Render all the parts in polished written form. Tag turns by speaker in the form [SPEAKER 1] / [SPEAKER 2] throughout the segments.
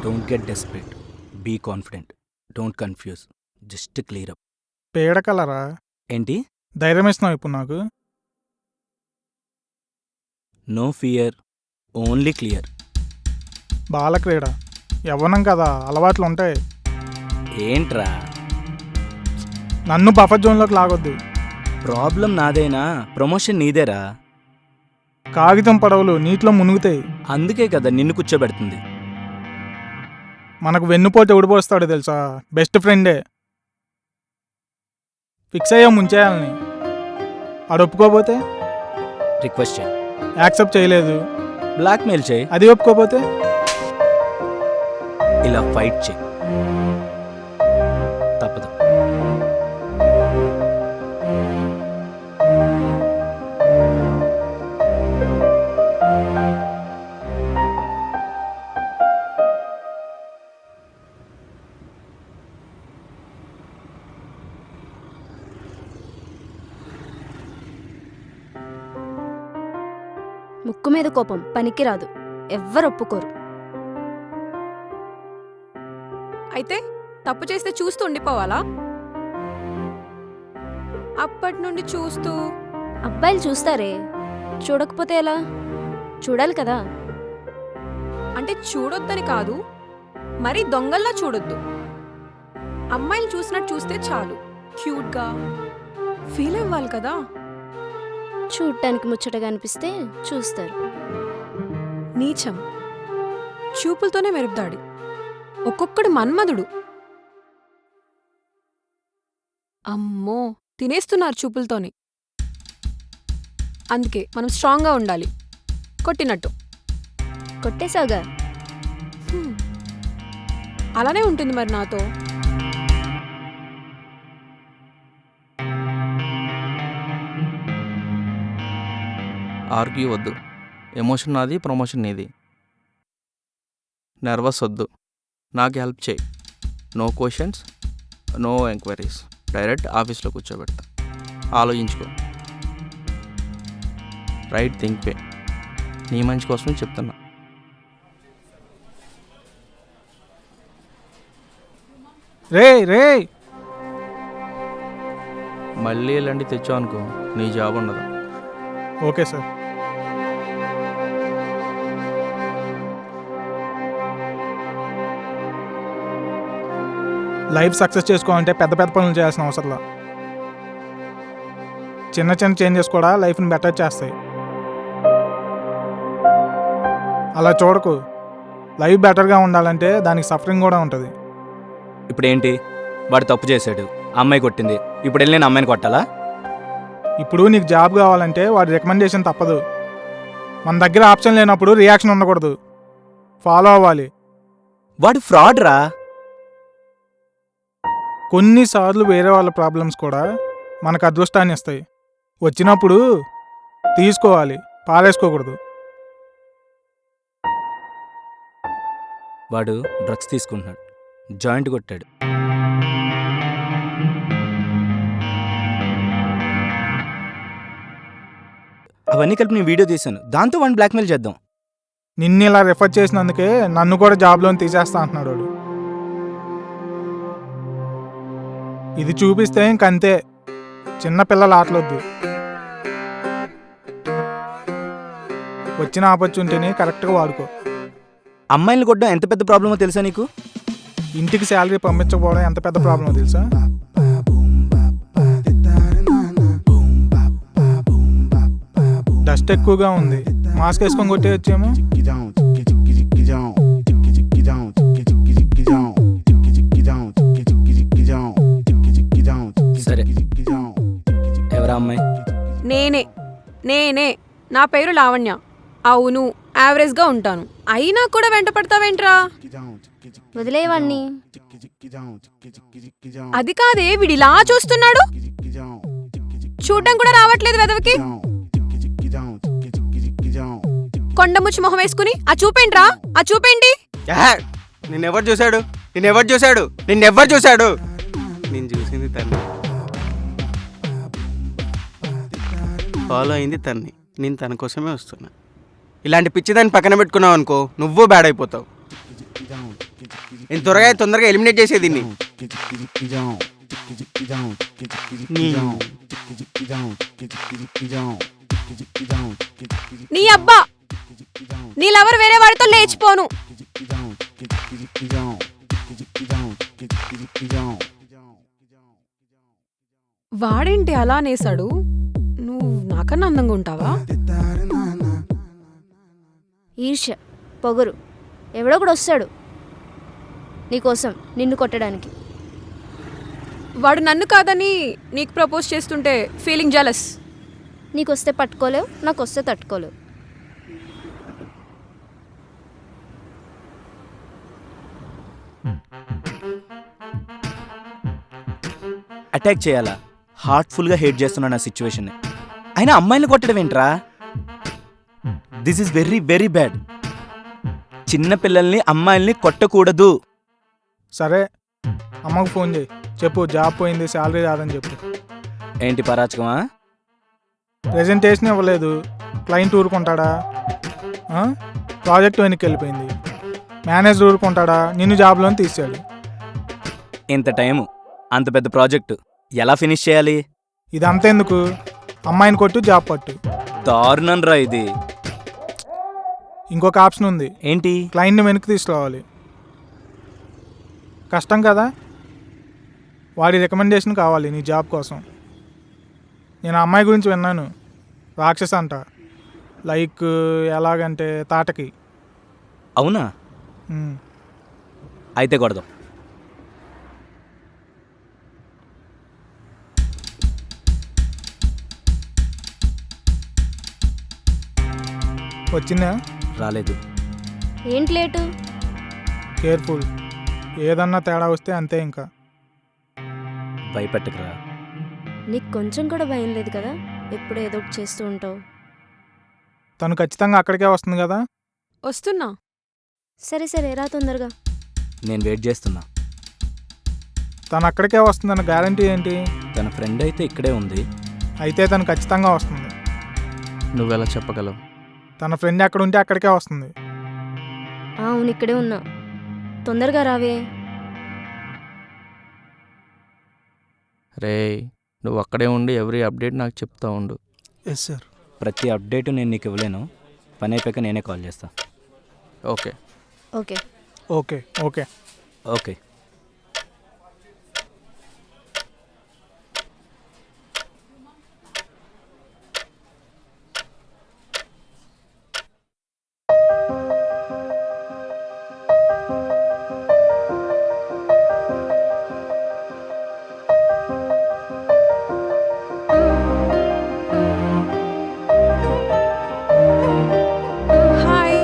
[SPEAKER 1] Don't get desperate. Be confident. Don't confuse. Just clear up.
[SPEAKER 2] పేడ కలరా?
[SPEAKER 1] ఏంటి?
[SPEAKER 2] ధైర్యం ఇస్తున్నావు ఇప్పుడు నాకు.
[SPEAKER 1] No fear, only clear.
[SPEAKER 2] బాలక్రీడ యవ్వనం కదా, అలవాట్లు ఉంటాయి.
[SPEAKER 1] ఏంట్రా
[SPEAKER 2] నన్ను బఫర్ జోన్లోకి లాగొద్దు.
[SPEAKER 1] ప్రాబ్లం నాదేనా? ప్రమోషన్ నీదేరా.
[SPEAKER 2] కాగితం పడవలు నీటిలో మునుగుతాయి.
[SPEAKER 1] అందుకే కదా నిన్ను కూర్చోబెడుతుంది.
[SPEAKER 2] మనకు వెన్నుపోటు ఊడిపోస్తాడు తెలుసా, బెస్ట్ ఫ్రెండే. ఫిక్స్ అయ్యా ముంచేయాలని. ఆడు ఒప్పుకోపోతే
[SPEAKER 1] రిక్వెస్ట్ చేయి.
[SPEAKER 2] యాక్సెప్ట్ చేయలేదు.
[SPEAKER 1] బ్లాక్మెయిల్ చేయి.
[SPEAKER 2] అది ఒప్పుకోపోతే
[SPEAKER 1] ఇలా ఫైట్ చేయి. తప్పదు.
[SPEAKER 3] ముక్కు మీద కోపం పనికిరాదు, ఎవ్వరు ఒప్పుకోరు.
[SPEAKER 4] అయితే తప్పు చేస్తే చూస్తూ ఉండిపోవాలా? అప్పటి నుండి చూస్తూ.
[SPEAKER 3] అబ్బాయిలు చూస్తారే, చూడకపోతే ఎలా? చూడాలి కదా.
[SPEAKER 4] అంటే చూడొద్దని కాదు, మరీ దొంగల్లా చూడొద్దు. అమ్మాయిలు చూసినట్టు చూస్తే చాలు, క్యూట్గా ఫీల్ అవ్వాలి కదా.
[SPEAKER 3] చూడటానికి ముచ్చటగా అనిపిస్తే చూస్తారు.
[SPEAKER 4] నీచం. చూపులతోనే మెరుపుతాడు. ఒక్కొక్కడు మన్మధుడు. అమ్మో, తినేస్తున్నారు చూపులతోని. అందుకే మనం స్ట్రాంగ్గా ఉండాలి. కొట్టినట్టు.
[SPEAKER 3] కొట్టేశావుగా.
[SPEAKER 4] అలానే ఉంటుంది మరి నాతో.
[SPEAKER 5] ఆర్గ్యూ వద్దు. ఎమోషన్ నాది, ప్రమోషన్ నీది. నర్వస్ వద్దు. నాకు హెల్ప్ చేయి. No questions, no enquiries. Direct ఆఫీస్లో కూర్చోబెడతా. ఆలోచించుకో. Right think pay. నీ మంచి కోసం చెప్తున్నా.
[SPEAKER 2] రే రే
[SPEAKER 5] మళ్ళీ ఇలాంటి తెచ్చావు అనుకో, నీ జాబ్ ఉండదు.
[SPEAKER 2] Okay sir. లైఫ్ సక్సెస్ చేసుకోవాలంటే పెద్ద పెద్ద పనులు చేయాల్సిన అవసరంలా, చిన్న చిన్న చేంజెస్ కూడా లైఫ్ని బెటర్ చేస్తాయి. అలా చూడకు. లైఫ్ బెటర్గా ఉండాలంటే దానికి సఫరింగ్ కూడా ఉంటుంది.
[SPEAKER 1] ఇప్పుడేంటి? వాడు తప్పు చేశాడు, అమ్మాయి కొట్టింది. ఇప్పుడు వెళ్ళి నేను అమ్మాయిని కొట్టాలా?
[SPEAKER 2] ఇప్పుడు నీకు జాబ్ కావాలంటే వాడి రికమెండేషన్ తప్పదు. మన దగ్గర ఆప్షన్ లేనప్పుడు రియాక్షన్ ఉండకూడదు, ఫాలో అవ్వాలి.
[SPEAKER 1] వాడు ఫ్రాడ్ రా.
[SPEAKER 2] కొన్నిసార్లు వేరే వాళ్ళ ప్రాబ్లమ్స్ కూడా మనకు అదృష్టాన్ని ఇస్తాయి. వచ్చినప్పుడు తీసుకోవాలి, పారేసుకోకూడదు.
[SPEAKER 1] వాడు డ్రగ్స్ తీసుకుంటున్నాడు, జాయింట్ కొట్టాడు. అవన్నీ కలిపి నేను వీడియో తీశాను. దాంతో వాడిని బ్లాక్మెయిల్ చేద్దాం.
[SPEAKER 2] నిన్ను ఇలా రిఫర్ చేసినందుకే నన్ను కూడా జాబ్లోని తీసేస్తా అంటున్నాడు వాడు. ఇది చూపిస్తే ఇంకంతే, చిన్నపిల్లల ఆటలొద్దు. వచ్చిన ఆపర్చునిటీని కరెక్ట్గా వాడుకో.
[SPEAKER 1] అమ్మాయిని కొట్టడం ఎంత పెద్ద ప్రాబ్లమో తెలుసా నీకు?
[SPEAKER 2] ఇంటికి శాలరీ పంపించకపోవడం ఎంత పెద్ద ప్రాబ్లమో తెలుసా? డస్ట్ ఎక్కువగా ఉంది, మాస్క్ వేసుకొని కొట్టేయచ్చేమో.
[SPEAKER 1] సరే, ఎవరా అమ్మాయి?
[SPEAKER 4] నేనే. నా పేరు లావణ్య. అవును, యావరేజ్గా ఉంటాను. అయినా కూడా వెంట పడతావేంట్రా?
[SPEAKER 3] వదిలేవాణ్ణి.
[SPEAKER 4] అది కాదే, వీడిలా చూస్తున్నాడు. చూడడం కూడా రావట్లేదు వెదవికి. కొండముచ్చి మొహం వేసుకుని ఆ చూపేంట్రా, ఆ చూపేంటి?
[SPEAKER 5] నిన్నెవరు చూశాడు? నేను చూసింది తన్ని, ఫాలో అయింది తన్ని. నేను తన కోసమే వస్తున్నా. ఇలాంటి పిచ్చిదాన్ని పక్కన పెట్టుకున్నావు అనుకో, నువ్వు బ్యాడ్ అయిపోతావు. నేను తొందరగా ఎలిమినేట్ చేసేది దీన్ని.
[SPEAKER 4] నీ అబ్బా నీ లవర్ వేరే వాడితో లేచిపోను. వాడేంటి అలా అనేసాడు? నువ్వు నాకన్నా అందంగా ఉంటావా?
[SPEAKER 3] ఈర్ష్య, పొగరు, ఎవడో కూడా వస్తాడు నీకోసం నిన్ను కొట్టడానికి.
[SPEAKER 4] వాడు నన్ను కాదని నీకు ప్రపోజ్ చేస్తుంటే ఫీలింగ్ జలస్.
[SPEAKER 3] నీకొస్తే పట్టుకోలేవు, నాకొస్తే తట్టుకోలేవు.
[SPEAKER 1] అటాక్ చేయాలా? హార్ట్ఫుల్గా హేట్ చేస్తున్నా నా సిచ్యువేషన్ని. అయినా అమ్మాయిని కొట్టడం ఏంట్రా? This is very very bad. చిన్న పిల్లల్ని అమ్మాయిల్ని కొట్టకూడదు.
[SPEAKER 2] సరే అమ్మకు ఫోన్ చేయి, చెప్పు జాబ్ పోయింది, శాలరీ రాదని చెప్పు.
[SPEAKER 1] ఏంటి పరాచకమా?
[SPEAKER 2] ప్రెజెంటేషన్ ఇవ్వలేదు, క్లయింట్ ఊరుకుంటాడా? ప్రాజెక్ట్ వెనక్కి వెళ్ళిపోయింది, మేనేజర్ ఊరుకుంటాడా? నిన్ను జాబ్లోని తీసాడు.
[SPEAKER 1] ఇంత టైము, అంత పెద్ద ప్రాజెక్టు ఎలా ఫినిష్ చేయాలి?
[SPEAKER 2] ఇదంతా ఎందుకు? అమ్మాయిని కొట్టు, జాబ్ పట్టు.
[SPEAKER 1] దారుణం రా ఇది.
[SPEAKER 2] ఇంకొక ఆప్షన్ ఉంది.
[SPEAKER 1] ఏంటి?
[SPEAKER 2] క్లయింట్ని వెనక్కి తీసుకురావాలి. కష్టం కదా? వాడి రికమెండేషన్ కావాలి నీ జాబ్ కోసం. నేను ఆ అమ్మాయి గురించి విన్నాను, రాక్షస అంట. లైక్ ఎలాగంటే తాటకి.
[SPEAKER 1] అవునా? అయితే కొడదాం.
[SPEAKER 2] వచ్చిందా?
[SPEAKER 1] రాలేదు.
[SPEAKER 3] ఏంటి లేటు?
[SPEAKER 2] కేర్ఫుల్, ఏదన్నా తేడా వస్తే అంతే. ఇంకా
[SPEAKER 1] భయపెట్టకురా.
[SPEAKER 3] నీకు కొంచెం కూడా భయం లేదు కదా? ఎప్పుడు ఏదో ఒకటి చేస్తూ ఉంటావు.
[SPEAKER 2] తను ఖచ్చితంగా అక్కడికే వస్తుంది కదా?
[SPEAKER 4] వస్తున్నా.
[SPEAKER 3] సరే సరే రా తొందరగా.
[SPEAKER 1] నేను వెయిట్ చేస్తున్నా.
[SPEAKER 2] తను అక్కడికే వస్తుందన్న గ్యారంటీ ఏంటి?
[SPEAKER 1] తన ఫ్రెండ్ అయితే ఇక్కడే ఉంది.
[SPEAKER 2] అయితే తను ఖచ్చితంగా వస్తుంది.
[SPEAKER 5] నువ్వెలా చెప్పగలవు?
[SPEAKER 2] తన ఫ్రెండ్ ఎక్కడ ఉంటే అక్కడికే వస్తుంది.
[SPEAKER 3] అవును, ఇక్కడే ఉన్నా. తొందరగా రావే.
[SPEAKER 5] రే, నువ్వు అక్కడే ఉండి ఎవ్రీ అప్డేట్ నాకు చెప్తా ఉండు.
[SPEAKER 2] Yes sir.
[SPEAKER 1] ప్రతి అప్డేట్ నేను నీకు ఇవ్వలేను. పని అయిపోయాక నేనే కాల్ చేస్తా.
[SPEAKER 5] Okay.
[SPEAKER 3] Okay
[SPEAKER 2] okay okay
[SPEAKER 1] okay.
[SPEAKER 4] Hi.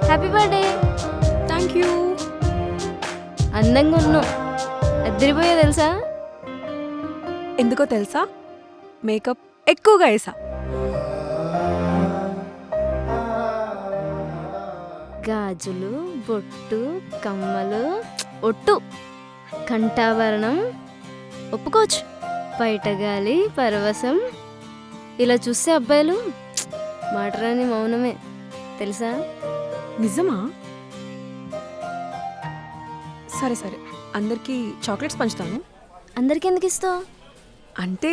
[SPEAKER 3] Happy birthday.
[SPEAKER 4] Thank you.
[SPEAKER 3] అందంగా ఉన్నావు, అద్దరిపోయా తెలుసా?
[SPEAKER 4] ఎందుకో తెలుసా? మేకప్ ఎక్కువగా వేసా.
[SPEAKER 3] గాజులు, బొట్టు, కమ్మలు, ఒట్టు, కంఠాభరణం. ఒప్పుకోవచ్చు. బయట గాలి, పరవశం. ఇలా చూస్తే అబ్బాయిలు మాటరాని మౌనమే తెలుసా?
[SPEAKER 4] నిజమా? సరే సరే, అందరికీ చాక్లెట్స్ పంచుతాను.
[SPEAKER 3] అందరికి ఎందుకు ఇస్తావు?
[SPEAKER 4] అంటే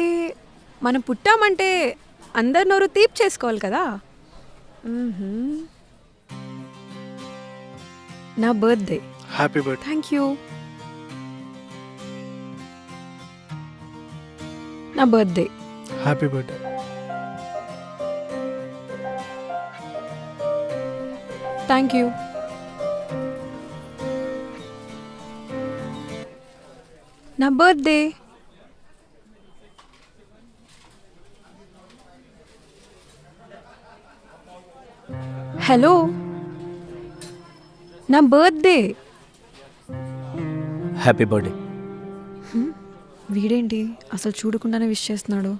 [SPEAKER 4] మనం పుట్టామంటే అందరి నోరు తీపి చేసుకోవాలి కదా. నా birthday.
[SPEAKER 2] Happy birthday.
[SPEAKER 4] Thank you. నా birthday.
[SPEAKER 2] Happy birthday.
[SPEAKER 4] Thank you. నా బర్త్డే. హలో, నా బర్త్డే.
[SPEAKER 1] Happy birthday.
[SPEAKER 4] వీడేంటి అసలు చూడకుండానే విష్ చేస్తున్నాడు?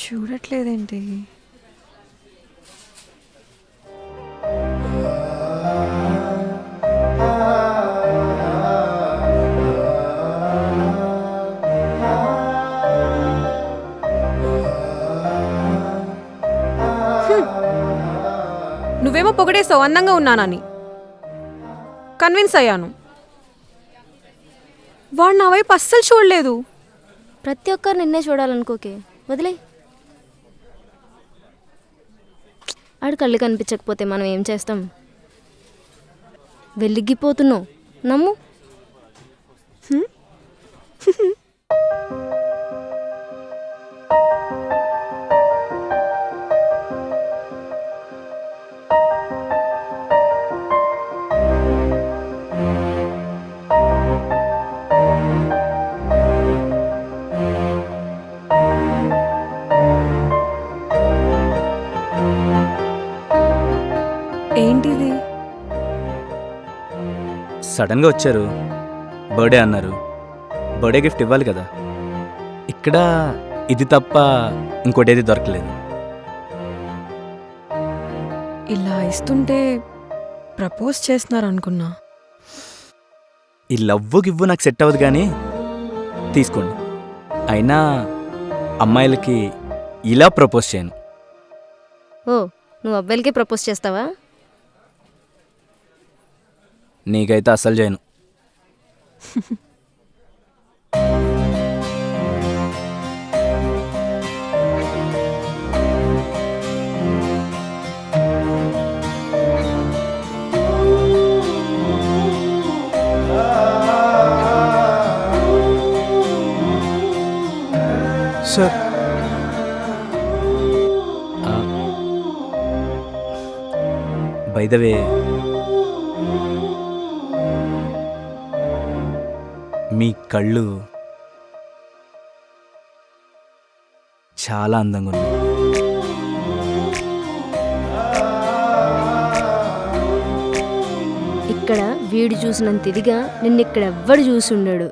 [SPEAKER 4] చూడట్లేదేంటి? నువ్వేమో పొగడేసావు అందంగా ఉన్నానని. కన్విన్స్ అయ్యాను. వాడు నా వైపు అస్సలు చూడలేదు.
[SPEAKER 3] ప్రతి ఒక్కరు నిన్నే చూడాలనుకోకే, వదిలే. ఆడు కళ్ళు కనిపించకపోతే మనం ఏం చేస్తాం? వెలిగిపోతున్నావు, నమ్ము.
[SPEAKER 4] ఏంటిది?
[SPEAKER 1] సడన్గా వచ్చారు, బర్త్డే అన్నారు. బర్త్డే గిఫ్ట్ ఇవ్వాలి కదా. ఇక్కడ ఇది తప్ప ఇంకోటేది దొరకలేదు.
[SPEAKER 4] ఇలా ఇస్తుంటే ప్రపోజ్ చేస్తున్నారు అనుకున్నా.
[SPEAKER 1] ఈ లవ్వు గివ్వు నాకు సెట్ అవ్వదు కానీ తీసుకోండి. అయినా అమ్మాయిలకి ఇలా ప్రపోజ్ చేయను.
[SPEAKER 3] ఓ, నువ్వు అబ్బాయిలకే ప్రపోజ్ చేస్తావా?
[SPEAKER 1] నీకైతే అస్సలు చేయను.
[SPEAKER 2] సార్,
[SPEAKER 1] బై ద వే, మీ కళ్ళు చాలా అందంగా ఉన్నాయి.
[SPEAKER 3] ఇక్కడ వీడు చూసినంత ఇదిగా నిన్ను ఇక్కడ ఎవ్వడు చూసుండాడు.